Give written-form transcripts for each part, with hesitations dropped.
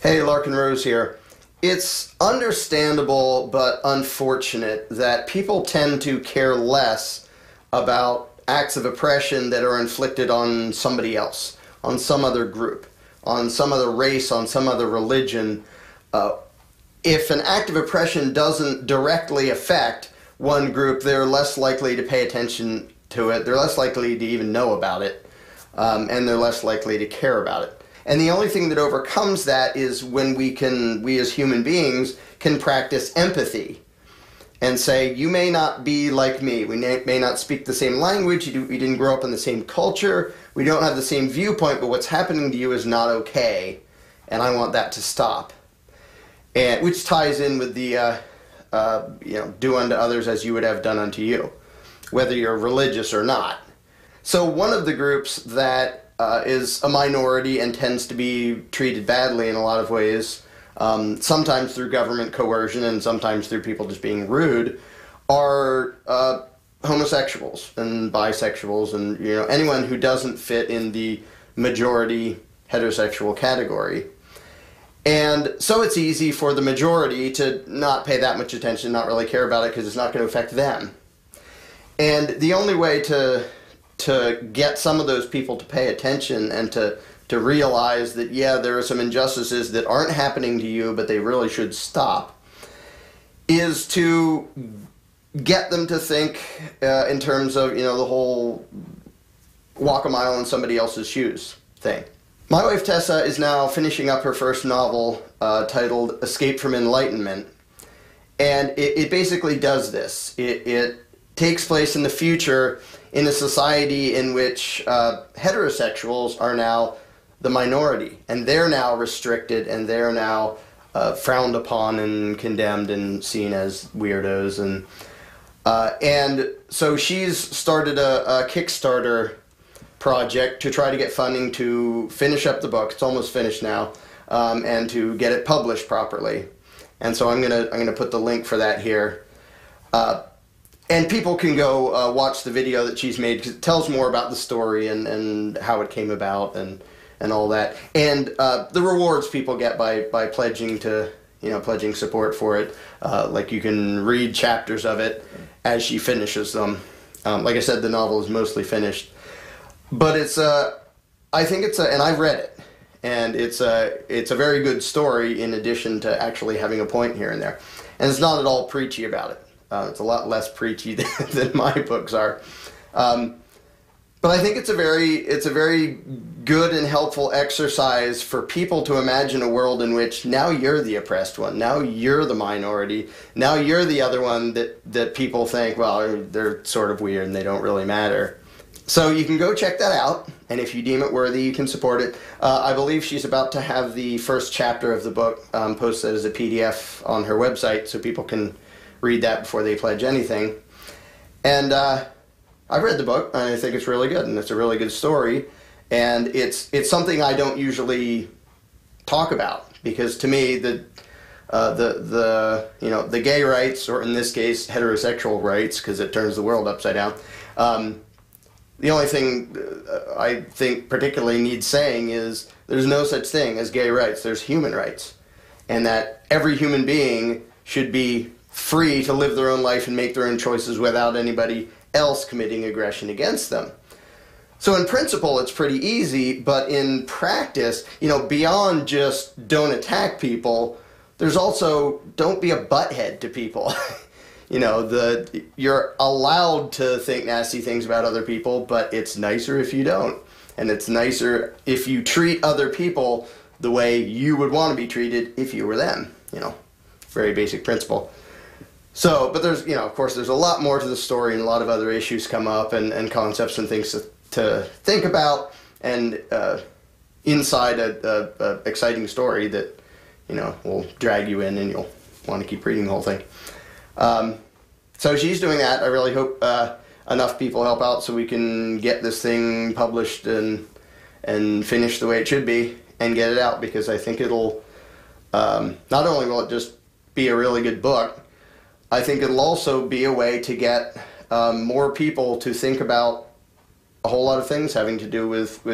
Hey, Larken Rose here. It's understandable but unfortunate that people tend to care less about acts of oppression that are inflicted on somebody else, on some other group, on some other race, on some other religion. If an act of oppression doesn't directly affect one group, they're less likely to pay attention to it, they're less likely to even know about it, and they're less likely to care about it. And the only thing that overcomes that is when we as human beings, can practice empathy and say, you may not be like me, we may not speak the same language, we didn't grow up in the same culture, we don't have the same viewpoint, but what's happening to you is not okay, and I want that to stop. And which ties in with the, do unto others as you would have done unto you, whether you're religious or not. So one of the groups that is a minority and tends to be treated badly in a lot of ways, sometimes through government coercion and sometimes through people just being rude, are homosexuals and bisexuals and anyone who doesn't fit in the majority heterosexual category. And so it's easy for the majority to not pay that much attention, not really care about it because it's not going to affect them. And the only way to get some of those people to pay attention and to realize that, yeah, there are some injustices that aren't happening to you, but they really should stop, is to get them to think in terms of, the whole walk a mile in somebody else's shoes thing. My wife Tessa is now finishing up her first novel titled Escape from Enlightenment, and it basically does this. It takes place in the future in a society in which heterosexuals are now the minority, and they're now restricted, and they're now frowned upon and condemned and seen as weirdos. And so she's started a Kickstarter project to try to get funding to finish up the book. It's almost finished now, and to get it published properly. And so I'm gonna put the link for that here. And people can go watch the video that she's made, because it tells more about the story and how it came about and all that. And the rewards people get by pledging to, pledging support for it. Like you can read chapters of it as she finishes them. Like I said, the novel is mostly finished. But I think and I've read it. And it's a very good story in addition to actually having a point here and there. And it's not at all preachy about it. It's a lot less preachy than my books are, but I think it's a very good and helpful exercise for people to imagine a world in which now you're the oppressed one, now you're the minority, now you're the other one that people think, well, they're sort of weird and they don't really matter. So you can go check that out, and if you deem it worthy, you can support it. I believe she's about to have the first chapter of the book posted as a PDF on her website, so people can read that before they pledge anything. And I've read the book, and I think it's really good, and it's a really good story, and it's something I don't usually talk about, because to me the gay rights, or in this case heterosexual rights, because it turns the world upside down, the only thing I think particularly needs saying is there's no such thing as gay rights. There's human rights, and that every human being should be free to live their own life and make their own choices without anybody else committing aggression against them. So in principle, it's pretty easy, but in practice, beyond just don't attack people, there's also don't be a butthead to people. You're allowed to think nasty things about other people, but it's nicer if you don't. And it's nicer if you treat other people the way you would want to be treated if you were them. Very basic principle. So, but there's, of course, there's a lot more to the story, and a lot of other issues come up, and concepts and things to think about, and inside a exciting story that, will drag you in, and you'll want to keep reading the whole thing. So she's doing that. I really hope enough people help out so we can get this thing published and finished the way it should be, and get it out, because I think it'll, not only will it just be a really good book, I think it'll also be a way to get more people to think about a whole lot of things having to do with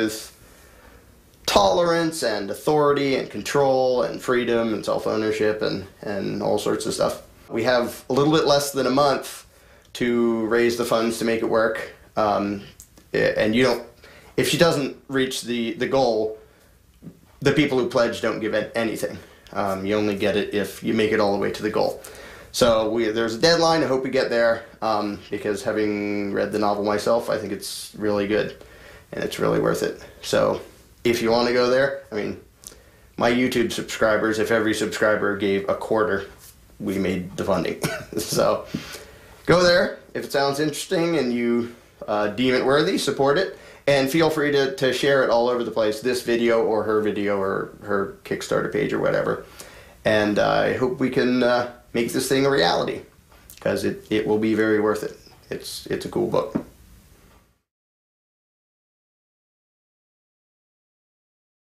tolerance and authority and control and freedom and self-ownership and all sorts of stuff. We have a little bit less than a month to raise the funds to make it work. And you don't, if she doesn't reach the goal, the people who pledge don't give it anything. You only get it if you make it all the way to the goal. So there's a deadline. I hope we get there, because having read the novel myself, I think it's really good and it's really worth it. So if you want to go there, I mean, my YouTube subscribers, if every subscriber gave a quarter, we made the funding. So go there. If it sounds interesting and you deem it worthy, support it. And feel free to share it all over the place, this video or her Kickstarter page or whatever. And I hope we can make this thing a reality, because it will be very worth it. It's a cool book.